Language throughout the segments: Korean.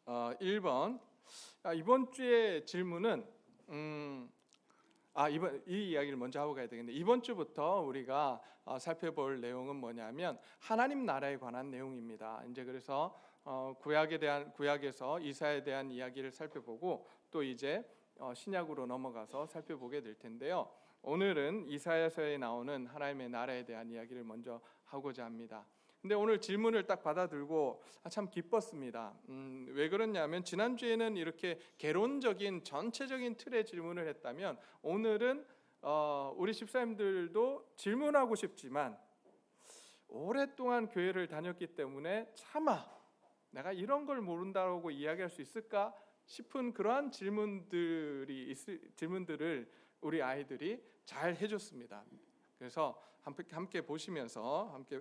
1번. 이번 주의 질문은 이번 이 이야기를 먼저 하고 가야 되겠는데, 이번 주부터 우리가 살펴볼 내용은 뭐냐면 하나님 나라에 관한 내용입니다. 이제 그래서 구약에서 이사야에 대한 이야기를 살펴보고 또 이제 신약으로 넘어가서 살펴보게 될 텐데요. 오늘은 이사야서에 나오는 하나님의 나라에 대한 이야기를 먼저 하고자 합니다. 근데 오늘 질문을 딱 받아들고 참 기뻤습니다. 왜 그러냐면 지난주에는 이렇게 개론적인 전체적인 틀의 질문을 했다면, 오늘은 우리 집사님들도 질문하고 싶지만 오랫동안 교회를 다녔기 때문에 차마 내가 이런 걸 모른다고 이야기할 수 있을까 싶은 그러한 질문들을 우리 아이들이 잘 해줬습니다. 그래서 함께 보시면서 함께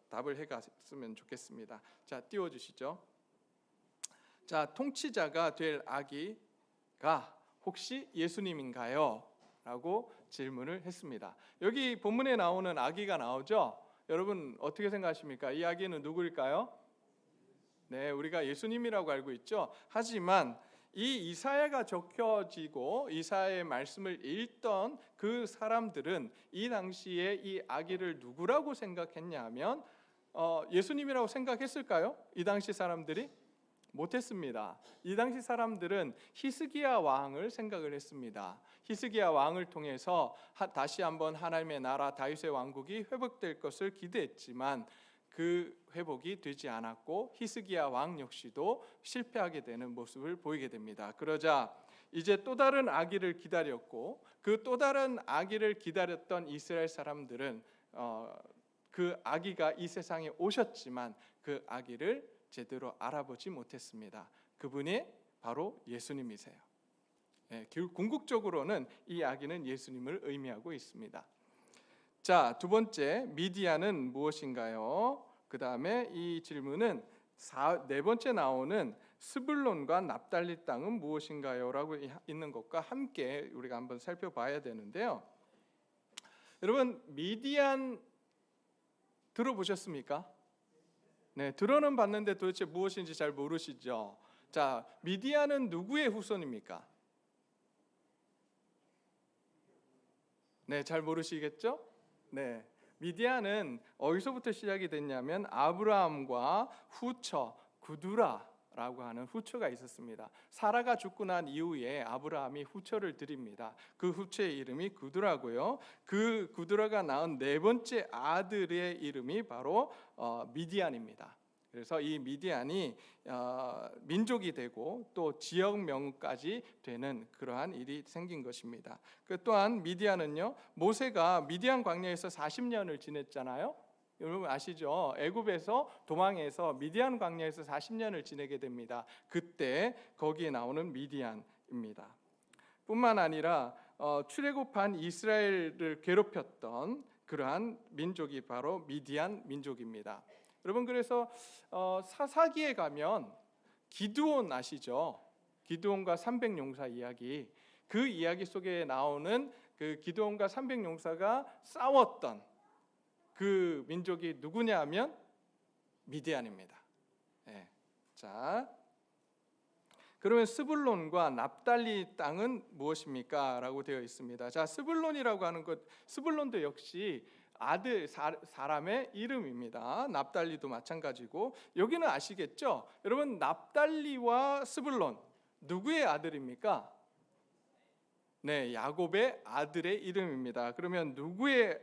답을 해갔으면 좋겠습니다. 자, 띄워주시죠. 자, 통치자가 될 아기가 혹시 예수님인가요? 라고 질문을 했습니다. 여기 본문에 나오는 아기가 나오죠? 여러분 어떻게 생각하십니까? 이 아기는 누구일까요? 네, 우리가 예수님이라고 알고 있죠. 하지만 이 이사야가 적혀지고 이사야의 말씀을 읽던 그 사람들은 이 당시에 이 아기를 누구라고 생각했냐면 예수님이라고 생각했을까요? 이 당시 사람들이? 못했습니다. 이 당시 사람들은 히스기야 왕을 생각을 했습니다. 히스기야 왕을 통해서 다시 한번 하나님의 나라 다윗의 왕국이 회복될 것을 기대했지만 그 회복이 되지 않았고 히스기야 왕 역시도 실패하게 되는 모습을 보이게 됩니다. 그러자 이제 또 다른 아기를 기다렸고, 그 또 다른 아기를 기다렸던 이스라엘 사람들은 그 아기가 이 세상에 오셨지만 그 아기를 제대로 알아보지 못했습니다. 그분이 바로 예수님이세요. 궁극적으로는 이 아기는 예수님을 의미하고 있습니다. 자, 두 번째, 미디안은 무엇인가요? 그 다음에 이 질문은 네 번째 나오는 스불론과 납달리 땅은 무엇인가요? 라고 있는 것과 함께 우리가 한번 살펴봐야 되는데요. 여러분, 미디안 들어보셨습니까? 네, 들어는 봤는데 도대체 무엇인지 잘 모르시죠? 자, 미디안은 누구의 후손입니까? 네, 잘 모르시겠죠? 네, 미디안은 어디서부터 시작이 됐냐면 아브라함과 후처 구두라라고 하는 후처가 있었습니다. 사라가 죽고 난 이후에 아브라함이 후처를 드립니다. 그 후처의 이름이 구두라고요. 그 구두라가 낳은 네 번째 아들의 이름이 바로 미디안입니다. 그래서 이 미디안이 민족이 되고 또 지역명까지 되는 그러한 일이 생긴 것입니다. 또한 미디안은요, 모세가 미디안 광야에서 40년을 지냈잖아요. 여러분 아시죠? 애굽에서 도망해서 미디안 광야에서 40년을 지내게 됩니다. 그때 거기에 나오는 미디안입니다. 뿐만 아니라 출애굽한 이스라엘을 괴롭혔던 그러한 민족이 바로 미디안 민족입니다. 여러분, 그래서 사사기에 가면 기드온 아시죠? 기드온과 300용사 이야기, 그 이야기 속에 나오는 그 기드온과 300용사가 싸웠던 그 민족이 누구냐 하면 미디안입니다. 네. 자, 그러면 스불론과 납달리 땅은 무엇입니까? 라고 되어 있습니다. 자, 스불론이라고 하는 것, 스불론도 역시 아들 사람의 이름입니다. 납달리도 마찬가지고, 여기는 아시겠죠? 여러분, 납달리와 스불론 누구의 아들입니까? 네, 야곱의 아들의 이름입니다. 그러면 누구의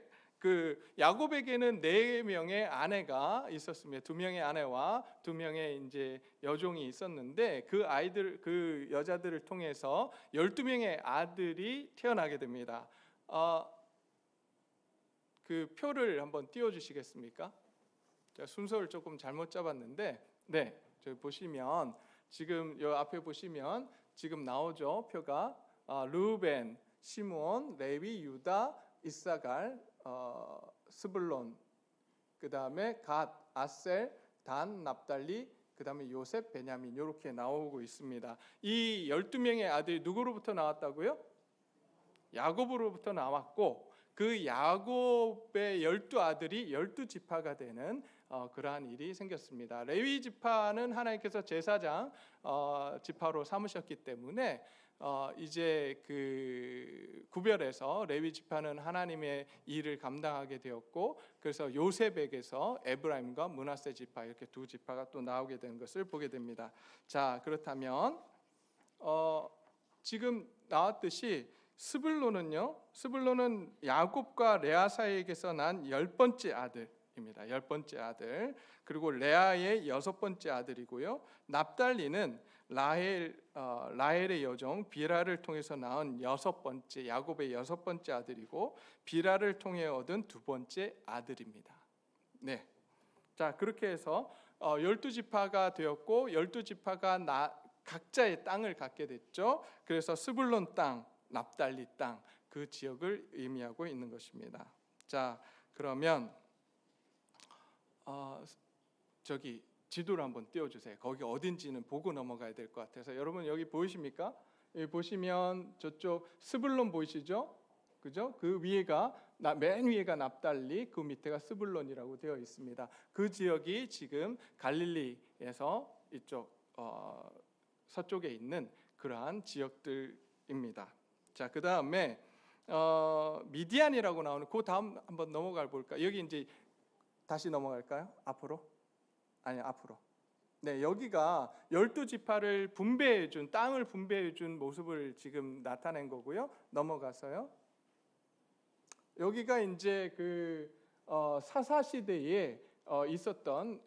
야곱에게는 4명의 아내가 있었습니다. 2명의 아내와 2명의 이제 여종이 있었는데 그 여자들을 통해서 12명의 아들이 태어나게 됩니다. 그 표를 한번 띄워 주시겠습니까? 제가 순서를 조금 잘못 잡았는데, 네, 저기 보시면 지금 요 앞에 보시면 지금 나오죠, 표가. 르우벤, 시므온, 레위, 유다, 이사갈, 스불론, 그 다음에 갓, 아셀, 단, 납달리, 그 다음에 요셉, 베냐민, 이렇게 나오고 있습니다. 이 12명의 아들이 누구로부터 나왔다고요? 야곱으로부터 나왔고, 그 야곱의 12아들이 12지파가 되는 그러한 일이 생겼습니다. 레위 지파는 하나님께서 제사장 지파로 삼으셨기 때문에 이제 그 구별해서 레위 지파는 하나님의 일을 감당하게 되었고, 그래서 요셉에게서 에브라임과 므낫세 지파 이렇게 두 지파가 또 나오게 된 것을 보게 됩니다. 자, 그렇다면 지금 나왔듯이 스불론은 야곱과 레아 사이에게서 난 10번째 아들입니다. 10번째 아들. 그리고 레아의 6번째 아들이고요. 납달리는 라헬의 여종 비라를 통해서 낳은 6번째, 야곱의 6번째 아들이고, 비라를 통해 얻은 2번째 아들입니다. 네. 자, 그렇게 해서 12지파가 되었고, 12지파가 각자의 땅을 갖게 됐죠. 그래서 스불론 땅, 납달리 땅, 그 지역을 의미하고 있는 것입니다. 자, 그러면 저기 지도를 한번 띄워주세요. 거기 어딘지는 보고 넘어가야 될 것 같아서. 여러분 여기 보이십니까? 여기 보시면 저쪽 스불론 보이시죠? 그죠? 그 위에가 맨 위에가 납달리, 그 밑에가 스불론이라고 되어 있습니다. 그 지역이 지금 갈릴리에서 이쪽 서쪽에 있는 그러한 지역들입니다. 자, 그 다음에 미디안이라고 나오는 그 다음 한번 넘어가 볼까? 여기 이제 다시 넘어갈까요? 앞으로? 아니, 앞으로. 네, 여기가 12지파를 분배해 준, 땅을 분배해 준 모습을 지금 나타낸 거고요. 넘어가서요. 여기가 이제 그 사사 시대에 있었던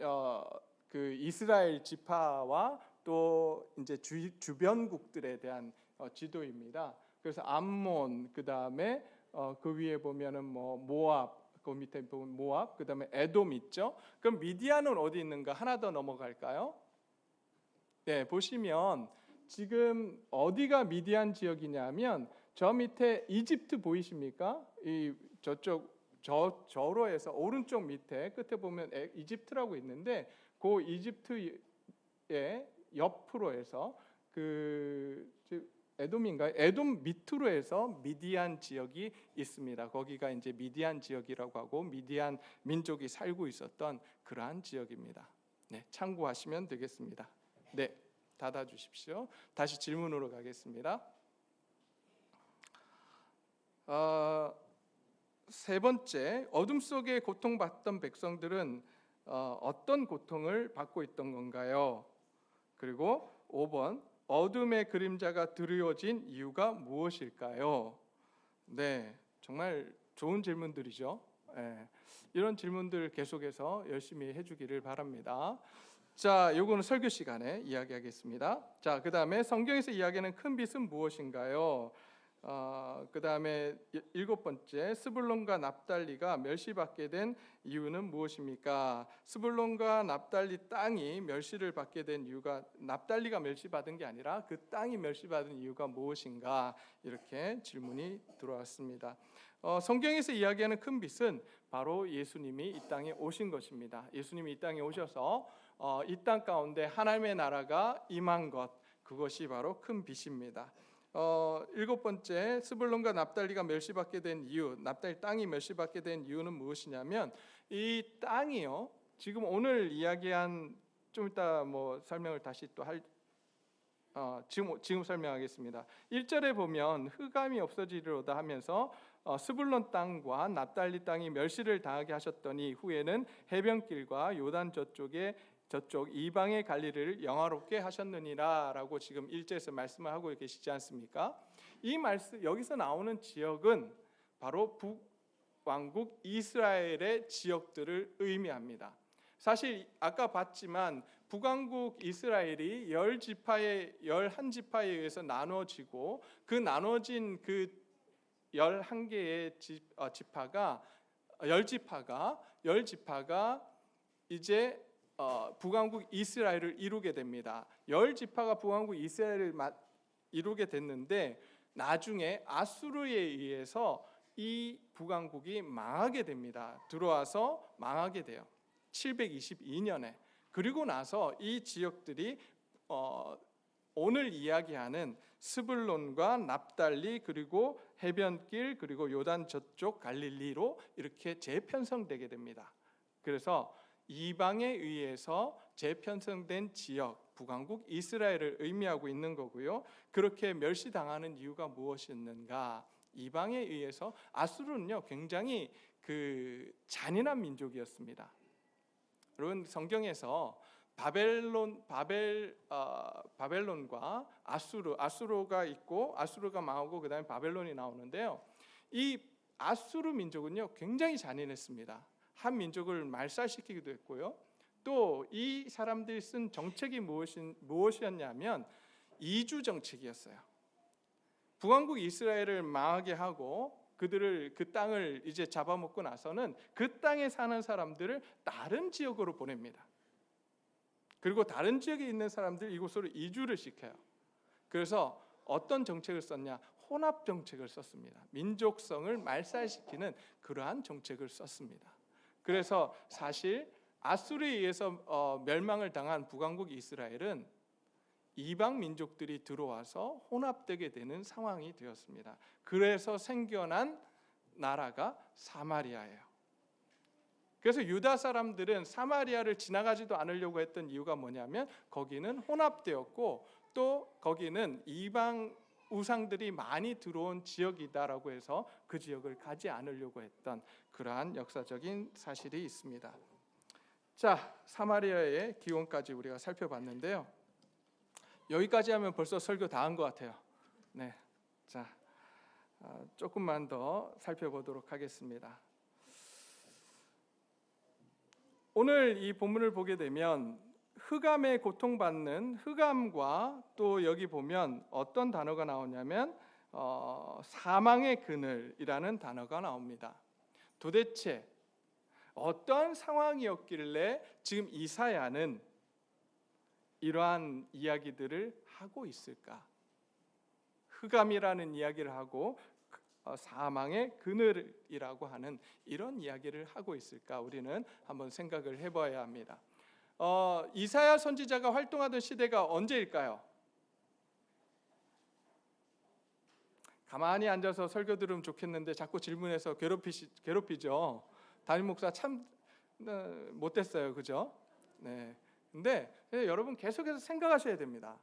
그 이스라엘 지파와 또 이제 주변국들에 대한 지도입니다. 그래서 암몬, 그 다음에 그 위에 보면은 뭐 모압, 그 밑에 보면 모압, 그 다음에 에돔 있죠. 그럼 미디안은 어디 있는가? 하나 더 넘어갈까요? 네, 보시면 지금 어디가 미디안 지역이냐면 저 밑에 이집트 보이십니까? 이 저쪽 저로 해서 오른쪽 밑에 끝에 보면 이집트라고 있는데, 그 이집트의 옆으로 해서 그 에돔인가요? 에돔 밑으로 해서 미디안 지역이 있습니다. 거기가 이제 미디안 지역이라고 하고 미디안 민족이 살고 있었던 그러한 지역입니다. 네, 참고하시면 되겠습니다. 네, 닫아 주십시오. 다시 질문으로 가겠습니다. 세 번째, 어둠 속에 고통받던 백성들은 어떤 고통을 받고 있던 건가요? 그리고 5번, 어둠의 그림자가 드리워진 이유가 무엇일까요? 네, 정말 좋은 질문들이죠. 네, 이런 질문들 계속해서 열심히 해주기를 바랍니다. 자, 요거는 설교 시간에 이야기하겠습니다. 자, 그 다음에 성경에서 이야기하는 큰 빛은 무엇인가요? 그 다음에 7번째, 스불론과 납달리가 멸시받게 된 이유는 무엇입니까? 스불론과 납달리 땅이 멸시를 받게 된 이유가, 납달리가 멸시받은 게 아니라 그 땅이 멸시받은 이유가 무엇인가? 이렇게 질문이 들어왔습니다. 성경에서 이야기하는 큰 빛은 바로 예수님이 이 땅에 오신 것입니다. 예수님이 이 땅에 오셔서 이 땅 가운데 하나님의 나라가 임한 것, 그것이 바로 큰 빛입니다. 7번째, 스불론과 납달리가 멸시받게 된 이유, 납달리 땅이 멸시받게 된 이유는 무엇이냐면, 이 땅이요, 지금 오늘 이야기한, 좀 이따 뭐 설명을 다시 또 지금 설명하겠습니다. 1절에 보면 흑암이 없어지리로다 하면서 스불론 땅과 납달리 땅이 멸시를 당하게 하셨더니 후에는 해변길과 요단 저쪽 이방의 갈릴리를 영화롭게 하셨느니라라고 지금 1절에서 말씀을 하고 계시지 않습니까? 이 말씀, 여기서 나오는 지역은 바로 북왕국 이스라엘의 지역들을 의미합니다. 사실 아까 봤지만 북왕국 이스라엘이 11지파에 의해서 나눠지고, 그 나눠진 그 11개의 지파가 10지파가 이제 북왕국 이스라엘을 이루게 됩니다. 10지파가 북왕국 이스라엘을 이루게 됐는데, 나중에 아수르에 의해서 이 북왕국이 망하게 됩니다. 들어와서 망하게 돼요. 722년에. 그리고 나서 이 지역들이 오늘 이야기하는 스불론과 납달리, 그리고 해변길, 그리고 요단 저쪽 갈릴리로 이렇게 재편성되게 됩니다. 그래서 이방에 의해서 재편성된 지역, 북왕국 이스라엘을 의미하고 있는 거고요. 그렇게 멸시당하는 이유가 무엇이었는가? 이방에 의해서 아수르는요 굉장히 잔인한 민족이었습니다. 여러분 성경에서 바벨론과 아수르가 있고 아수르가 망하고 그다음에 바벨론이 나오는데요. 이 아수르 민족은요 굉장히 잔인했습니다. 한 민족을 말살시키기도 했고요. 또 이 사람들이 쓴 정책이 무엇이었냐면 이주 정책이었어요. 북왕국 이스라엘을 망하게 하고 그들을 그 땅을 이제 잡아먹고 나서는 그 땅에 사는 사람들을 다른 지역으로 보냅니다. 그리고 다른 지역에 있는 사람들 이곳으로 이주를 시켜요. 그래서 어떤 정책을 썼냐? 혼합 정책을 썼습니다. 민족성을 말살시키는 그러한 정책을 썼습니다. 그래서 사실 아수르에 의해서 멸망을 당한 북왕국 이스라엘은 이방 민족들이 들어와서 혼합되게 되는 상황이 되었습니다. 그래서 생겨난 나라가 사마리아예요. 그래서 유다 사람들은 사마리아를 지나가지도 않으려고 했던 이유가 뭐냐면 거기는 혼합되었고 또 거기는 이방 우상들이 많이 들어온 지역이다라고 해서 그 지역을 가지 않으려고 했던 그러한 역사적인 사실이 있습니다. 자, 사마리아의 기원까지 우리가 살펴봤는데요. 여기까지 하면 벌써 설교 다 한 것 같아요. 네, 자, 조금만 더 살펴보도록 하겠습니다. 오늘 이 본문을 보게 되면 흑암에 고통받는 흑암과 또 여기 보면 어떤 단어가 나오냐면 사망의 그늘이라는 단어가 나옵니다. 도대체 어떤 상황이었길래 지금 이사야는 이러한 이야기들을 하고 있을까? 흑암이라는 이야기를 하고 사망의 그늘이라고 하는 이런 이야기를 하고 있을까? 우리는 한번 생각을 해봐야 합니다. 이사야 선지자가 활동하던 시대가 언제일까요? 가만히 앉아서 설교 들으면 좋겠는데 자꾸 질문해서 괴롭히죠. 담임 목사 참 못됐어요, 그죠? 네. 근데 여러분 계속해서 생각하셔야 됩니다.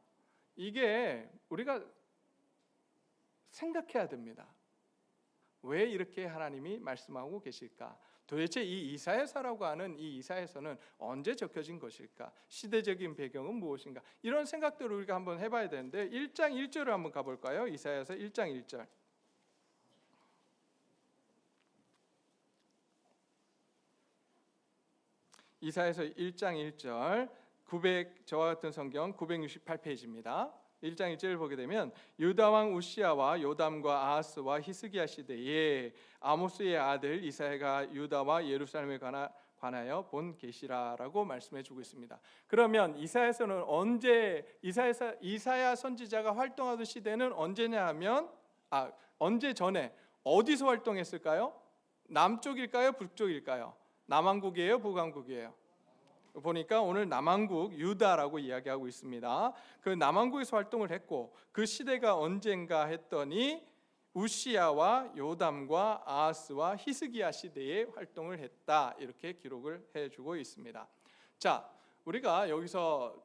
이게 우리가 생각해야 됩니다. 왜 이렇게 하나님이 말씀하고 계실까? 도대체 이 이사야서라고 하는 이 이사야서는 언제 적혀진 것일까? 시대적인 배경은 무엇인가? 이런 생각들을 우리가 한번 해봐야 되는데 1장 1절을 한번 가볼까요? 이사야서 1장 1절. 이사야서 1장 1절 저와 같은 성경 968페이지입니다. 1장 1절을 보게 되면 유다 왕 우시야와 요담과 아하스와 히스기야 시대에 아모스의 아들 이사야가 유다와 예루살렘에 관하여 본 계시라라고 말씀해 주고 있습니다. 그러면 이사야서는 이사야 선지자가 활동하던 시대는 언제냐 하면 언제 전에 어디서 활동했을까요? 남쪽일까요? 북쪽일까요? 남왕국이에요? 북왕국이에요? 보니까 오늘 남왕국 유다라고 이야기하고 있습니다. 그 남왕국에서 활동을 했고 그 시대가 언젠가 했더니 우시야와 요담과 아하스와 히스기야 시대에 활동을 했다, 이렇게 기록을 해주고 있습니다. 자, 우리가 여기서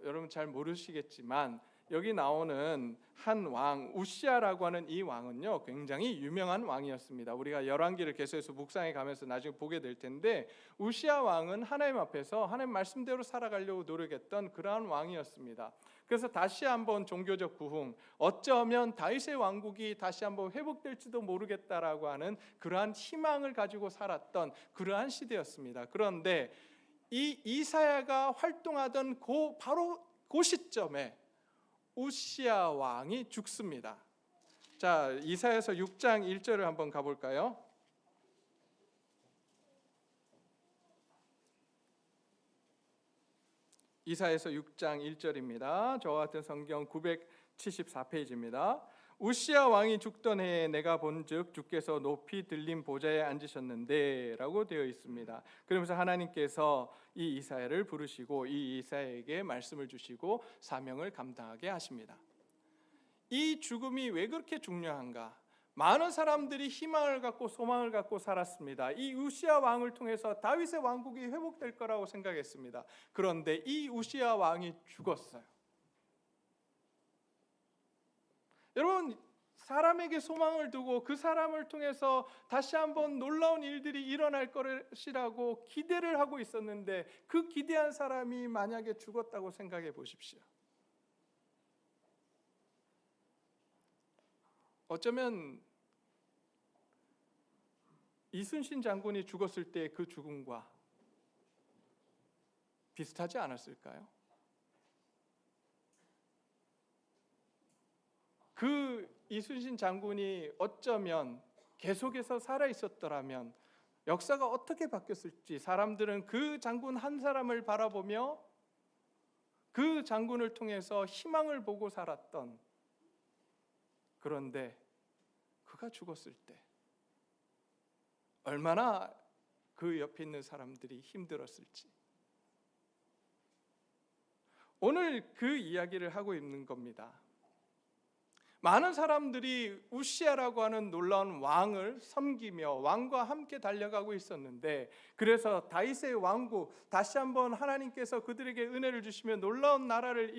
여러분 잘 모르시겠지만 여기 나오는 한 왕 우시야라고 하는 이 왕은요 굉장히 유명한 왕이었습니다. 우리가 열왕기를 계속해서 묵상해 가면서 나중에 보게 될 텐데 우시야 왕은 하나님 앞에서 하나님 말씀대로 살아가려고 노력했던 그러한 왕이었습니다. 그래서 다시 한번 종교적 부흥, 어쩌면 다윗의 왕국이 다시 한번 회복될지도 모르겠다라고 하는 그러한 희망을 가지고 살았던 그러한 시대였습니다. 그런데 이 이사야가 활동하던 바로 그 시점에 우시야 왕이 죽습니다. 자, 이사야서 6장 1절을 한번 가볼까요? 이사야서 6장 1절입니다. 저와 같은 성경 974페이지입니다. 우시야 왕이 죽던 해에 내가 본즉 주께서 높이 들린 보좌에 앉으셨는데 라고 되어 있습니다. 그러면서 하나님께서 이 이사야를 부르시고 이 이사야에게 말씀을 주시고 사명을 감당하게 하십니다. 이 죽음이 왜 그렇게 중요한가? 많은 사람들이 희망을 갖고 소망을 갖고 살았습니다. 이 우시야 왕을 통해서 다윗의 왕국이 회복될 거라고 생각했습니다. 그런데 이 우시야 왕이 죽었어요. 여러분, 사람에게 소망을 두고 그 사람을 통해서 다시 한번 놀라운 일들이 일어날 것이라고 기대를 하고 있었는데, 그 기대한 사람이 만약에 죽었다고 생각해 보십시오. 어쩌면 이순신 장군이 죽었을 때 그 죽음과 비슷하지 않았을까요? 그 이순신 장군이 어쩌면 계속해서 살아 있었더라면 역사가 어떻게 바뀌었을지, 사람들은 그 장군 한 사람을 바라보며 그 장군을 통해서 희망을 보고 살았던, 그런데 그가 죽었을 때 얼마나 그 옆에 있는 사람들이 힘들었을지, 오늘 그 이야기를 하고 있는 겁니다. 많은 사람들이 우시야라고 하는 놀라운 왕을 섬기며 왕과 함께 달려가고 있었는데, 그래서 다윗의 왕국, 다시 한번 하나님께서 그들에게 은혜를 주시며 놀라운 나라를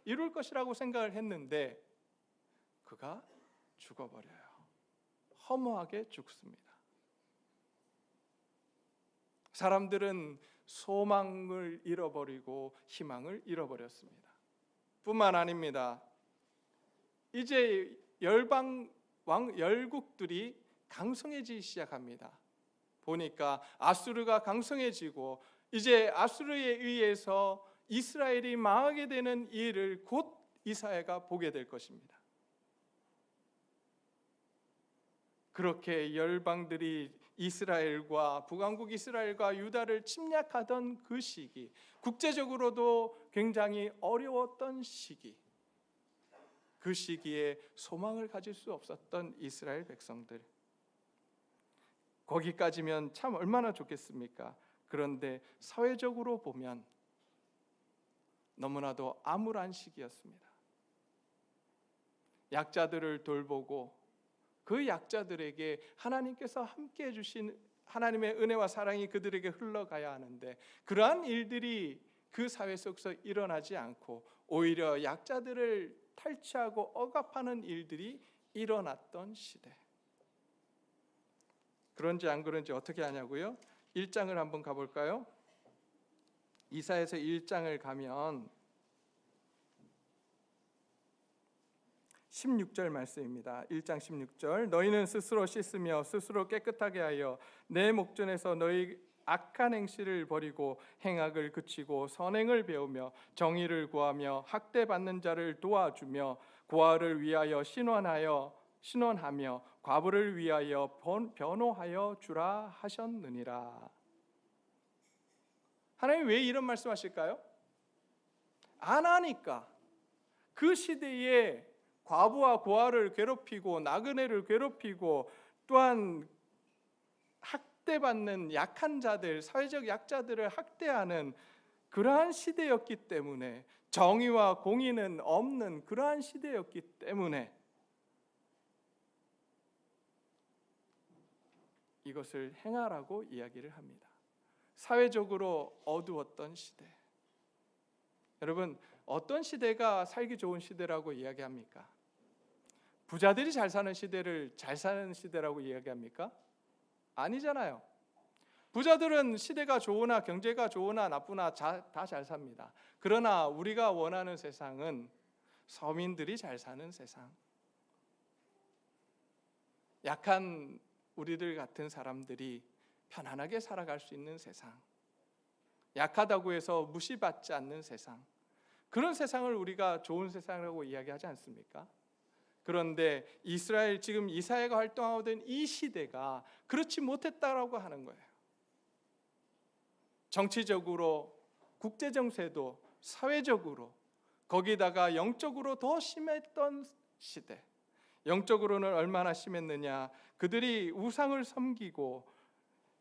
이룰 것이라고 생각을 했는데, 그가 죽어버려요. 허무하게 죽습니다. 사람들은 소망을 잃어버리고 희망을 잃어버렸습니다. 뿐만 아닙니다. 이제 열국들이 강성해지기 시작합니다. 보니까 아수르가 강성해지고, 이제 아수르에 의해서 이스라엘이 망하게 되는 일을 곧 이사야가 보게 될 것입니다. 그렇게 열방들이 이스라엘과 북왕국 이스라엘과 유다를 침략하던 그 시기, 국제적으로도 굉장히 어려웠던 시기, 그 시기에 소망을 가질 수 없었던 이스라엘 백성들, 거기까지면 참 얼마나 좋겠습니까? 그런데 사회적으로 보면 너무나도 암울한 시기였습니다. 약자들을 돌보고 그 약자들에게 하나님께서 함께 해주신 하나님의 은혜와 사랑이 그들에게 흘러가야 하는데, 그러한 일들이 그 사회 속에서 일어나지 않고 오히려 약자들을 탈취하고 억압하는 일들이 일어났던 시대. 그런지 안 그런지 어떻게 하냐고요? 1장을 한번 가볼까요? 이사야서 1장을 가면 16절 말씀입니다. 1장 16절. 너희는 스스로 씻으며 스스로 깨끗하게 하여 내 목전에서 너희 악한 행실을 버리고 행악을 그치고 선행을 배우며 정의를 구하며 학대받는 자를 도와주며 고아를 위하여 신원하며 과부를 위하여 변호하여 주라 하셨느니라. 하나님 왜 이런 말씀하실까요? 안 하니까. 그 시대에 과부와 고아를 괴롭히고 나그네를 괴롭히고 또한 학대받는 약한 자들, 사회적 약자들을 학대하는 그러한 시대였기 때문에, 정의와 공의는 없는 그러한 시대였기 때문에 이것을 행하라고 이야기를 합니다. 사회적으로 어두웠던 시대. 여러분, 어떤 시대가 살기 좋은 시대라고 이야기합니까? 부자들이 잘 사는 시대를 잘 사는 시대라고 이야기합니까? 아니잖아요. 부자들은 시대가 좋으나 경제가 좋으나 나쁘나 다 잘 삽니다. 그러나 우리가 원하는 세상은 서민들이 잘 사는 세상, 약한 우리들 같은 사람들이 편안하게 살아갈 수 있는 세상, 약하다고 해서 무시받지 않는 세상, 그런 세상을 우리가 좋은 세상이라고 이야기하지 않습니까? 그런데 이스라엘, 지금 이사야가 활동하던 이 시대가 그렇지 못했다라고 하는 거예요. 정치적으로, 국제정세도, 사회적으로, 거기다가 영적으로 더 심했던 시대. 영적으로는 얼마나 심했느냐? 그들이 우상을 섬기고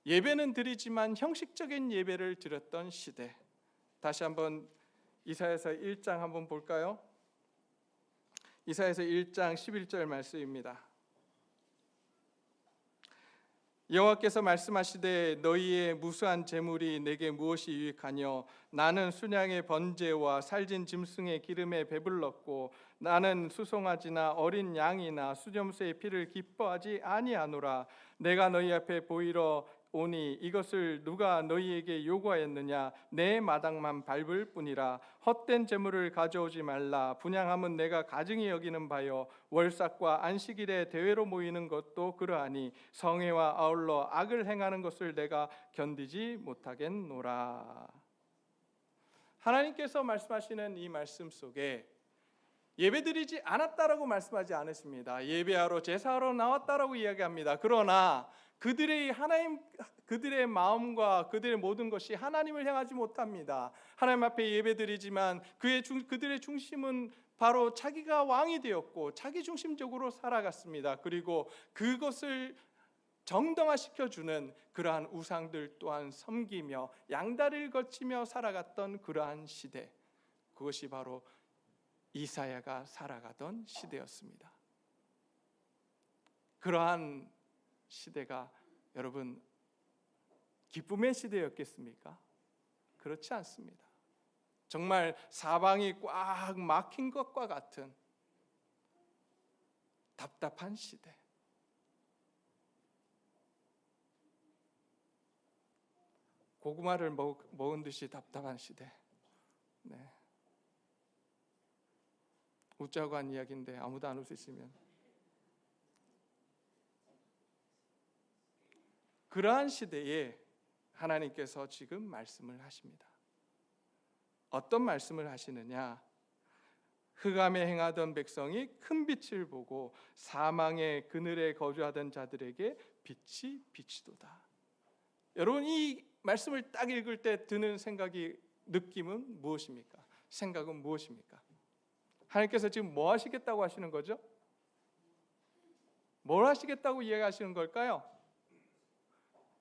예배는 드리지만 형식적인 예배를 드렸던 시대. 다시 한번 이사야서 1장 한번 볼까요? 이사야서 1장 11절 말씀입니다. 여호와께서 말씀하시되 너희의 무수한 재물이 내게 무엇이 유익하뇨? 나는 순양의 번제와 살진 짐승의 기름에 배불렀고 나는 수송아지나 어린 양이나 수점새의 피를 기뻐하지 아니하노라. 내가 너희 앞에 보이러 오니 이것을 누가 너희에게 요구하였느냐? 내 마당만 밟을 뿐이라. 헛된 재물을 가져오지 말라. 분향함은 내가 가증히 여기는 바요 월삭과 안식일에 대회로 모이는 것도 그러하니 성회와 아울러 악을 행하는 것을 내가 견디지 못하겠노라. 하나님께서 말씀하시는 이 말씀 속에 예배드리지 않았다라고 말씀하지 않으십니다. 예배하러 제사하러 나왔다라고 이야기합니다. 그러나 그들의 마음과 그들의 모든 것이 하나님을 향하지 못합니다. 하나님 앞에 예배드리지만 그들의 중심은 바로 자기가 왕이 되었고 자기 중심적으로 살아갔습니다. 그리고 그것을 정당화시켜주는 그러한 우상들 또한 섬기며 양다리를 거치며 살아갔던 그러한 시대, 그것이 바로 이사야가 살아가던 시대였습니다. 그러한 시대가 여러분 기쁨의 시대였겠습니까? 그렇지 않습니다. 정말 사방이 꽉 막힌 것과 같은 답답한 시대. 고구마를 먹은 듯이 답답한 시대. 네. 웃자고 한 이야기인데 아무도 안 웃으시면, 그러한 시대에 하나님께서 지금 말씀을 하십니다. 어떤 말씀을 하시느냐? 흑암에 행하던 백성이 큰 빛을 보고 사망의 그늘에 거주하던 자들에게 빛이 비치도다. 여러분, 이 말씀을 딱 읽을 때 드는 생각이, 느낌은 무엇입니까? 생각은 무엇입니까? 하나님께서 지금 뭐 하시겠다고 하시는 거죠? 뭘 하시겠다고 이야기하시는 걸까요?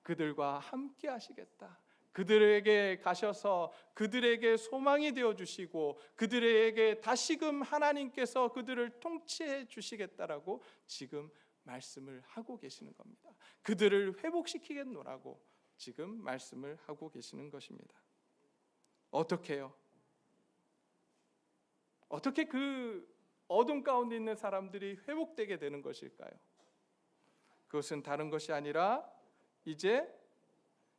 그들과 함께 하시겠다. 그들에게 가셔서 그들에게 소망이 되어 주시고 그들에게 다시금 하나님께서 그들을 통치해 주시겠다라고 지금 말씀을 하고 계시는 겁니다. 그들을 회복시키겠노라고 지금 말씀을 하고 계시는 것입니다. 어떻게요? 어떻게 그 어둠 가운데 있는 사람들이 회복되게 되는 것일까요? 그것은 다른 것이 아니라 이제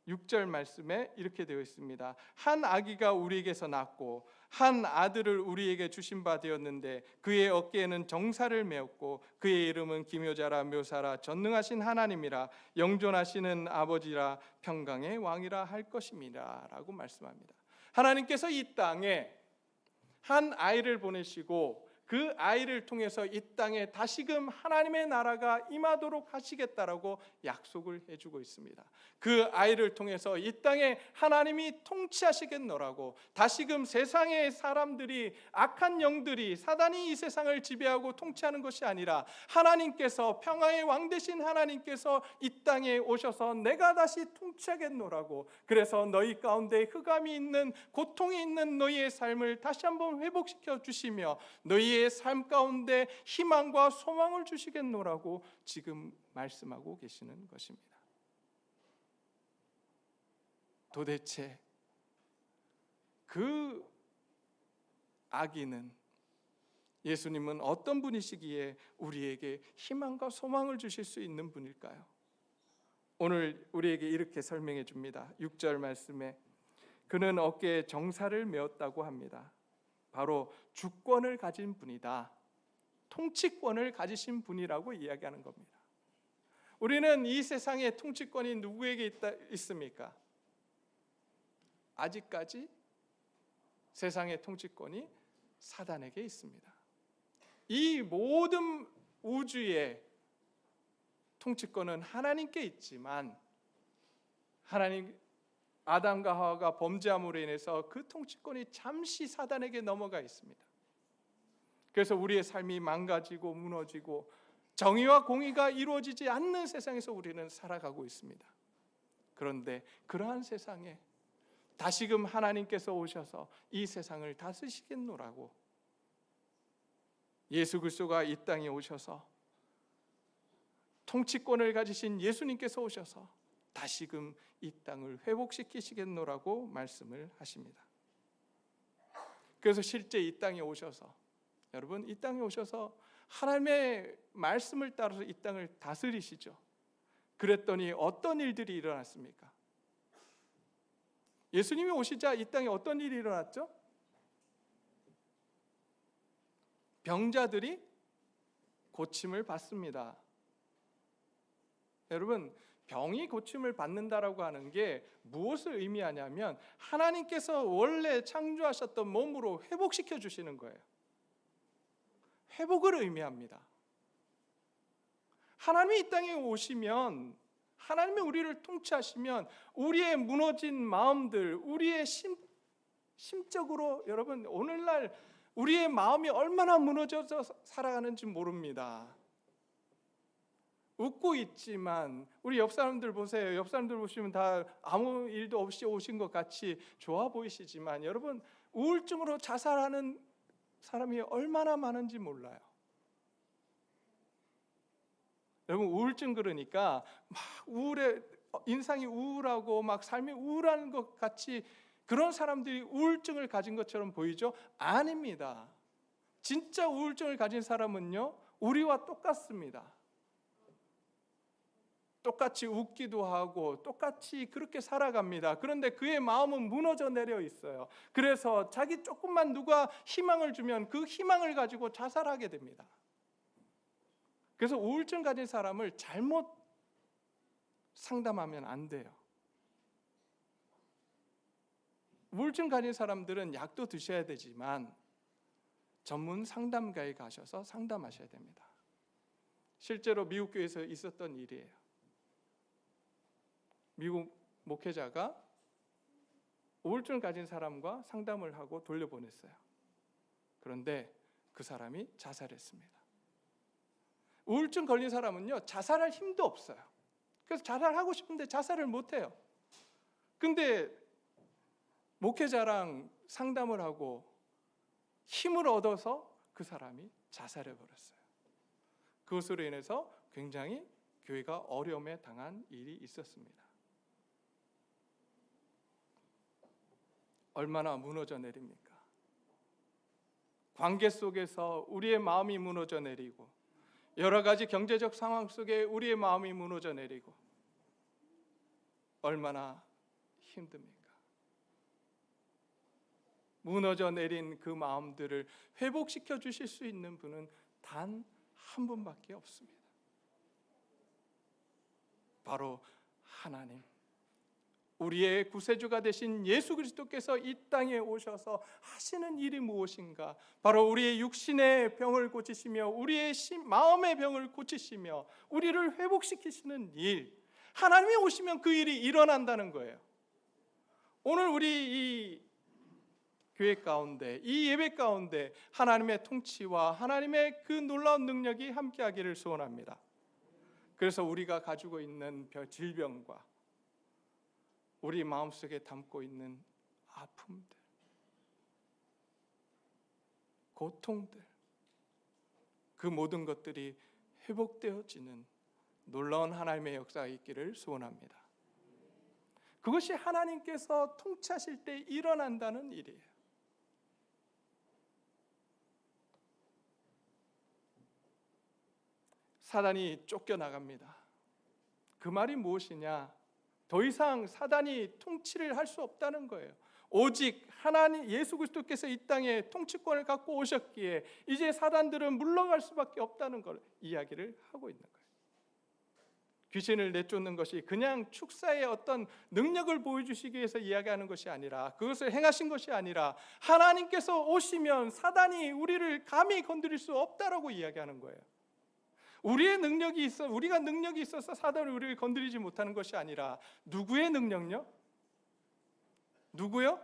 6절 말씀에 이렇게 되어 있습니다. 한 아기가 우리에게서 낳고 한 아들을 우리에게 주신 바 되었는데 그의 어깨에는 정사를 메었고 그의 이름은 기묘자라 묘사라 전능하신 하나님이라 영존하시는 아버지라 평강의 왕이라 할 것입니다 라고 말씀합니다. 하나님께서 이 땅에 한 아이를 보내시고 그 아이를 통해서 이 땅에 다시금 하나님의 나라가 임하도록 하시겠다라고 약속을 해주고 있습니다. 그 아이를 통해서 이 땅에 하나님이 통치하시겠노라고, 다시금 세상의 사람들이, 악한 영들이, 사단이 이 세상을 지배하고 통치하는 것이 아니라 하나님께서, 평화의 왕 되신 하나님께서 이 땅에 오셔서 내가 다시 통치하겠노라고, 그래서 너희 가운데 흑암이 있는, 고통이 있는 너희의 삶을 다시 한번 회복시켜 주시며 너희의 삶 가운데 희망과 소망을 주시겠노라고 지금 말씀하고 계시는 것입니다. 도대체 그 아기는, 예수님은 어떤 분이시기에 우리에게 희망과 소망을 주실 수 있는 분일까요? 오늘 우리에게 이렇게 설명해 줍니다. 6절 말씀에 그는 어깨에 정사를 메었다고 합니다. 바로 주권을 가진 분이다. 통치권을 가지신 분이라고 이야기하는 겁니다. 우리는 이 세상의 통치권이 누구에게 있습니까? 아직까지 세상의 통치권이 사단에게 있습니다. 이 모든 우주의 통치권은 하나님께 있지만 아담과 하와가 범죄함으로 인해서 그 통치권이 잠시 사단에게 넘어가 있습니다. 그래서 우리의 삶이 망가지고 무너지고 정의와 공의가 이루어지지 않는 세상에서 우리는 살아가고 있습니다. 그런데 그러한 세상에 다시금 하나님께서 오셔서 이 세상을 다스리시겠노라고, 예수 그리스도가 이 땅에 오셔서 통치권을 가지신 예수님께서 오셔서 다시금 이 땅을 회복시키시겠노라고 말씀을 하십니다. 그래서 실제 이 땅에 오셔서, 여러분, 이 땅에 오셔서 하나님의 말씀을 따라서 이 땅을 다스리시죠. 그랬더니 어떤 일들이 일어났습니까? 예수님이 오시자 이 땅에 어떤 일이 일어났죠? 병자들이 고침을 받습니다. 여러분, 병이 고침을 받는다라고 하는 게 무엇을 의미하냐면 하나님께서 원래 창조하셨던 몸으로 회복시켜 주시는 거예요. 회복을 의미합니다. 하나님이 이 땅에 오시면, 하나님이 우리를 통치하시면 우리의 무너진 마음들, 우리의 심적으로, 여러분, 오늘날 우리의 마음이 얼마나 무너져서 살아가는지 모릅니다. 웃고 있지만 우리 옆 사람들 보세요. 옆 사람들 보시면 다 아무 일도 없이 오신 것 같이 좋아 보이시지만, 여러분, 우울증으로 자살하는 사람이 얼마나 많은지 몰라요. 여러분, 우울증 그러니까 막 우울해, 인상이 우울하고 막 삶이 우울한 것 같이 그런 사람들이 우울증을 가진 것처럼 보이죠? 아닙니다. 진짜 우울증을 가진 사람은요, 우리와 똑같습니다. 똑같이 웃기도 하고 똑같이 그렇게 살아갑니다. 그런데 그의 마음은 무너져 내려 있어요. 그래서 자기 조금만 누가 희망을 주면 그 희망을 가지고 자살하게 됩니다. 그래서 우울증 가진 사람을 잘못 상담하면 안 돼요. 우울증 가진 사람들은 약도 드셔야 되지만 전문 상담가에 가셔서 상담하셔야 됩니다. 실제로 미국 교회에서 있었던 일이에요. 미국 목회자가 우울증 가진 사람과 상담을 하고 돌려보냈어요. 그런데 그 사람이 자살했습니다. 우울증 걸린 사람은요, 자살할 힘도 없어요. 그래서 자살하고 싶은데 자살을 못해요. 근데 목회자랑 상담을 하고 힘을 얻어서 그 사람이 자살해버렸어요. 그것으로 인해서 굉장히 교회가 어려움에 당한 일이 있었습니다. 얼마나 무너져 내립니까? 관계 속에서 우리의 마음이 무너져 내리고, 여러 가지 경제적 상황 속에 우리의 마음이 무너져 내리고, 얼마나 힘듭니까? 무너져 내린 그 마음들을 회복시켜 주실 수 있는 분은 단 한 분밖에 없습니다. 바로 하나님, 우리의 구세주가 되신 예수 그리스도께서 이 땅에 오셔서 하시는 일이 무엇인가? 바로 우리의 육신의 병을 고치시며 우리의 마음의 병을 고치시며 우리를 회복시키시는 일, 하나님이 오시면 그 일이 일어난다는 거예요. 오늘 우리 이 교회 가운데, 이 예배 가운데 하나님의 통치와 하나님의 그 놀라운 능력이 함께하기를 소원합니다. 그래서 우리가 가지고 있는 질병과 우리 마음속에 담고 있는 아픔들, 고통들, 그 모든 것들이 회복되어지는 놀라운 하나님의 역사가 있기를 소원합니다. 그것이 하나님께서 통치하실 때 일어난다는 일이에요. 사단이 쫓겨나갑니다. 그 말이 무엇이냐? 더 이상 사단이 통치를 할 수 없다는 거예요. 오직 하나님 예수 그리스도께서 이 땅에 통치권을 갖고 오셨기에 이제 사단들은 물러갈 수밖에 없다는 걸 이야기를 하고 있는 거예요. 귀신을 내쫓는 것이 그냥 축사의 어떤 능력을 보여주시기 위해서 이야기하는 것이 아니라, 그것을 행하신 것이 아니라 하나님께서 오시면 사단이 우리를 감히 건드릴 수 없다라고 이야기하는 거예요. 우리의 능력이 있어, 우리가 능력이 있어서 사단이 우리를 건드리지 못하는 것이 아니라 누구의 능력요? 누구요?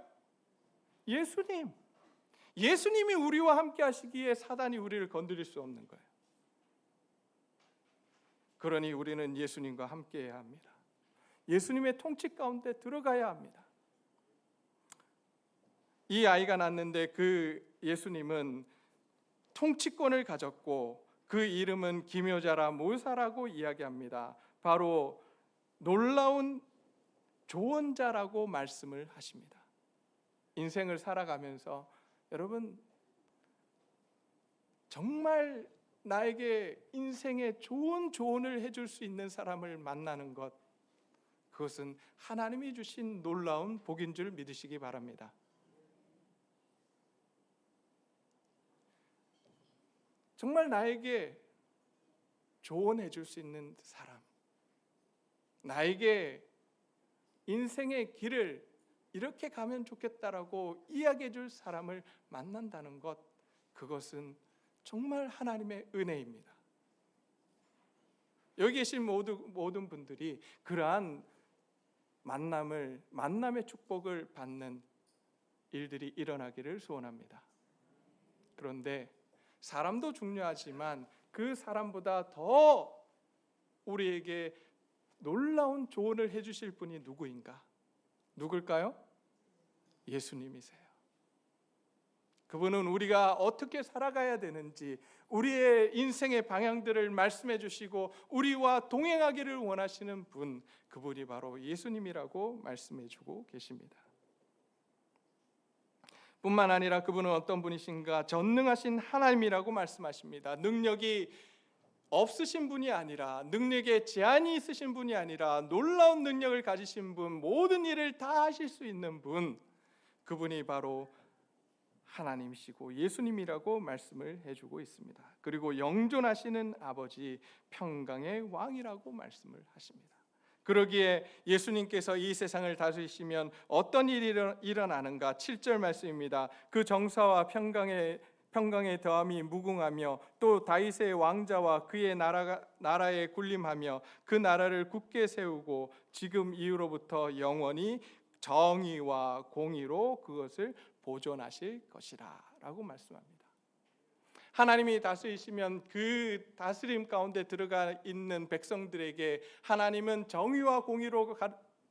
예수님. 예수님이 우리와 함께 하시기에 사단이 우리를 건드릴 수 없는 거예요. 그러니 우리는 예수님과 함께 해야 합니다. 예수님의 통치 가운데 들어가야 합니다. 이 아이가 낳았는데 그 예수님은 통치권을 가졌고 그 이름은 기묘자라 모사라고 이야기합니다. 바로 놀라운 조언자라고 말씀을 하십니다. 인생을 살아가면서 여러분 정말 나에게 인생의 좋은 조언을 해줄 수 있는 사람을 만나는 것, 그것은 하나님이 주신 놀라운 복인 줄 믿으시기 바랍니다. 정말 나에게 조언해 줄 수 있는 사람, 나에게 인생의 길을 이렇게 가면 좋겠다라고 이야기해 줄 사람을 만난다는 것, 그것은 정말 하나님의 은혜입니다. 여기 계신 모든 분들이 그러한 만남의 축복을 받는 일들이 일어나기를 소원합니다. 그런데 사람도 중요하지만 그 사람보다 더 우리에게 놀라운 조언을 해주실 분이 누구인가? 누굴까요? 예수님이세요. 그분은 우리가 어떻게 살아가야 되는지, 우리의 인생의 방향들을 말씀해 주시고 우리와 동행하기를 원하시는 분, 그분이 바로 예수님이라고 말씀해 주고 계십니다. 뿐만 아니라 그분은 어떤 분이신가? 전능하신 하나님이라고 말씀하십니다. 능력이 없으신 분이 아니라, 능력에 제한이 있으신 분이 아니라 놀라운 능력을 가지신 분, 모든 일을 다 하실 수 있는 분, 그분이 바로 하나님이시고 예수님이라고 말씀을 해주고 있습니다. 그리고 영존하시는 아버지, 평강의 왕이라고 말씀을 하십니다. 그러기에 예수님께서 이 세상을 다스리시면 어떤 일이 일어나는가? 7절 말씀입니다. 그 정사와 평강의 더함이 무궁하며 또 다윗의 왕자와 그의 나라에 군림하며 그 나라를 굳게 세우고 지금 이후로부터 영원히 정의와 공의로 그것을 보존하실 것이라 라고 말씀합니다. 하나님이 다스리시면 그 다스림 가운데 들어가 있는 백성들에게 하나님은 정의와 공의로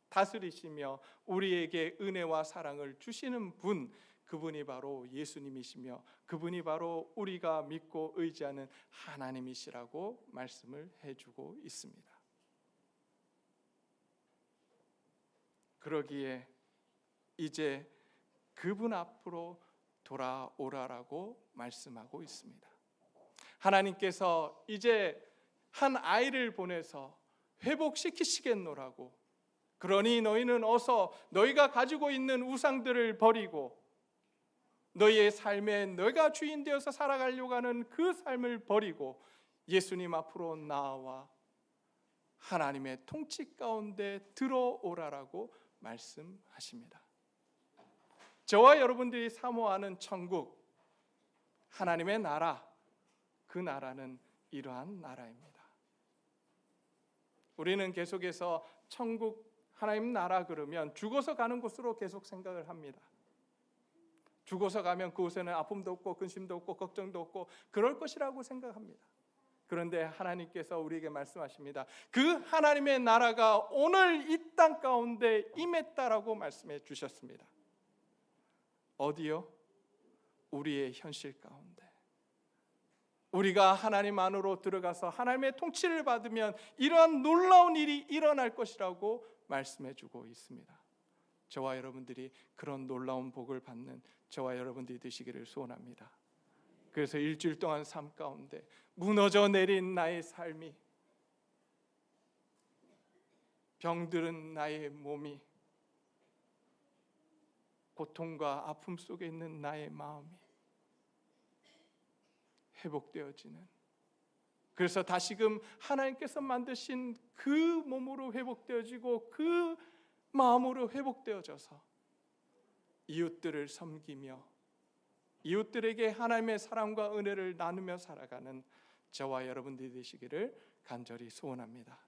다스리시며 우리에게 은혜와 사랑을 주시는 분, 그분이 바로 예수님이시며 그분이 바로 우리가 믿고 의지하는 하나님이시라고 말씀을 해주고 있습니다. 그러기에 이제 그분 앞으로 돌아오라라고 말씀하고 있습니다. 하나님께서 이제 한 아이를 보내서 회복시키시겠노라고, 그러니 너희는 어서 너희가 가지고 있는 우상들을 버리고 너희의 삶에 너희가 주인 되어서 살아가려고 하는 그 삶을 버리고 예수님 앞으로 나와 하나님의 통치 가운데 들어오라라고 말씀하십니다. 저와 여러분들이 사모하는 천국, 하나님의 나라, 그 나라는 이러한 나라입니다. 우리는 계속해서 천국, 하나님 나라 그러면 죽어서 가는 곳으로 계속 생각을 합니다. 죽어서 가면 그곳에는 아픔도 없고 근심도 없고 걱정도 없고 그럴 것이라고 생각합니다. 그런데 하나님께서 우리에게 말씀하십니다. 그 하나님의 나라가 오늘 이 땅 가운데 임했다라고 말씀해 주셨습니다. 어디요? 우리의 현실 가운데. 우리가 하나님 안으로 들어가서 하나님의 통치를 받으면 이러한 놀라운 일이 일어날 것이라고 말씀해 주고 있습니다. 저와 여러분들이 그런 놀라운 복을 받는 저와 여러분들이 되시기를 소원합니다. 그래서 일주일 동안 삶 가운데 무너져 내린 나의 삶이, 병들은 나의 몸이, 고통과 아픔 속에 있는 나의 마음이 회복되어지는, 그래서 다시금 하나님께서 만드신 그 몸으로 회복되어지고 그 마음으로 회복되어져서 이웃들을 섬기며 이웃들에게 하나님의 사랑과 은혜를 나누며 살아가는 저와 여러분들이 되시기를 간절히 소원합니다.